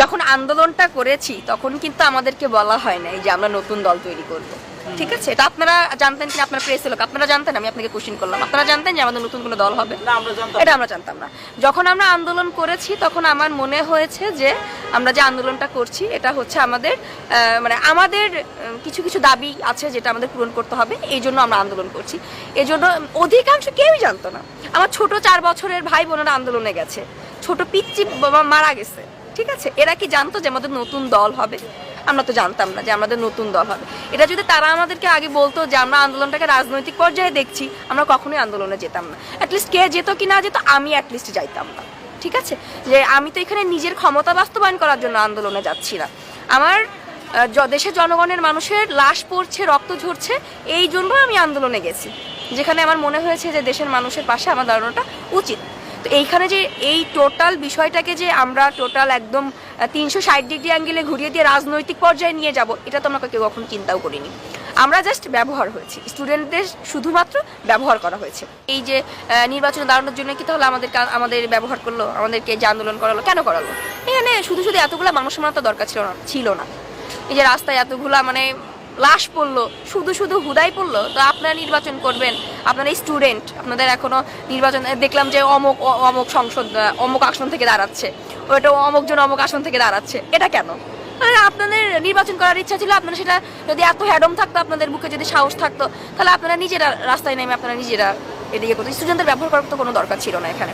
যখন আন্দোলনটা করেছি তখন কিন্তু আমাদেরকে বলা হয় নাই যে আমরা নতুন দল তৈরি করব, ঠিক আছে? এটা আপনারা জানতেন কি? আপনারা প্রেসের লোক, আপনারা জানতেন? আমি আপনাকে কোশ্চেন করলাম, আপনারা জানতেন যে আমাদের নতুন কোনো দল হবে? এটা আমরা জানতাম না। যখন আমরা আন্দোলন করেছি তখন আমার মনে হয়েছে যে আমরা যে আন্দোলনটা করছি এটা হচ্ছে আমাদের মানে আমাদের কিছু কিছু দাবি আছে যেটা আমাদের পূরণ করতে হবে, এই জন্য আমরা আন্দোলন করছি। এই জন্য অধিকাংশ কেউই জানতো না। আমার ছোট 4 বছরের ভাই বোনেরা আন্দোলনে গেছে, ছোট পিচ্চি মারা গেছে, ঠিক আছে? এরা কি জানতো যে আমাদের নতুন দল হবে? আমরা তো জানতাম না যে আমাদের নতুন দল হবে। এটা যদি তারা আমাদেরকে আগে বলতো যে আমরা আন্দোলনটাকে রাজনৈতিক পর্যায়ে দেখছি, আমরা কখনোই আন্দোলনে যেতাম না। অ্যাটলিস্ট কে যেত কি না যেত, আমি অ্যাটলিস্ট যাইতাম না, ঠিক আছে? যে আমি তো এখানে নিজের ক্ষমতা বাস্তবায়ন করার জন্য আন্দোলনে যাচ্ছি না। আমার দেশের জনগণের মানুষের লাশ পড়ছে, রক্ত ঝরছে, এই জন্য আমি আন্দোলনে গেছি, যেখানে আমার মনে হয়েছে যে দেশের মানুষের পাশে আমার দাঁড়ানোটা উচিত। তো এইখানে যে এই টোটাল বিষয়টাকে যে আমরা টোটাল একদম 360 ডিগ্রি অ্যাঙ্গেলে ঘুরিয়ে দিয়ে রাজনৈতিক পর্যায়ে নিয়ে যাব, এটা তো আমরা কেউ কখনো চিন্তাও করিনি। আমরা জাস্ট ব্যবহার হয়েছি, স্টুডেন্টদের শুধুমাত্র ব্যবহার করা হয়েছে। এই যে নির্বাচনে দাঁড়ানোর জন্য কি তাহলে আমাদের ব্যবহার করলো, আমাদেরকে যে আন্দোলন করালো, কেন করালো? এখানে শুধু শুধু এতগুলা মানুষ মারা তো দরকার ছিল না। এই যে রাস্তায় এতগুলা মানে লাশ পড়লো, শুধু শুধু হুদাই পড়লো, তো আপনারা নির্বাচন করবেন, আপনারা স্টুডেন্ট, আপনাদের এখনো নির্বাচন দেখলাম যে অমুক সংসদ অমুক আসন থেকে দাঁড়াচ্ছে, ওইটা অমুকজন অমুক আসন থেকে দাঁড়াচ্ছে, এটা কেন? আপনাদের নির্বাচন করার ইচ্ছা ছিল, আপনারা সেটা যদি এত হ্যাডম থাকতো, আপনাদের বুকে যদি সাহস থাকতো, তাহলে আপনারা নিজেরা রাস্তায় নেমে আপনারা নিজেরা এদিকে করতেন। স্টুডেন্টদের ব্যবহার করার তো কোনো দরকার ছিল না এখানে।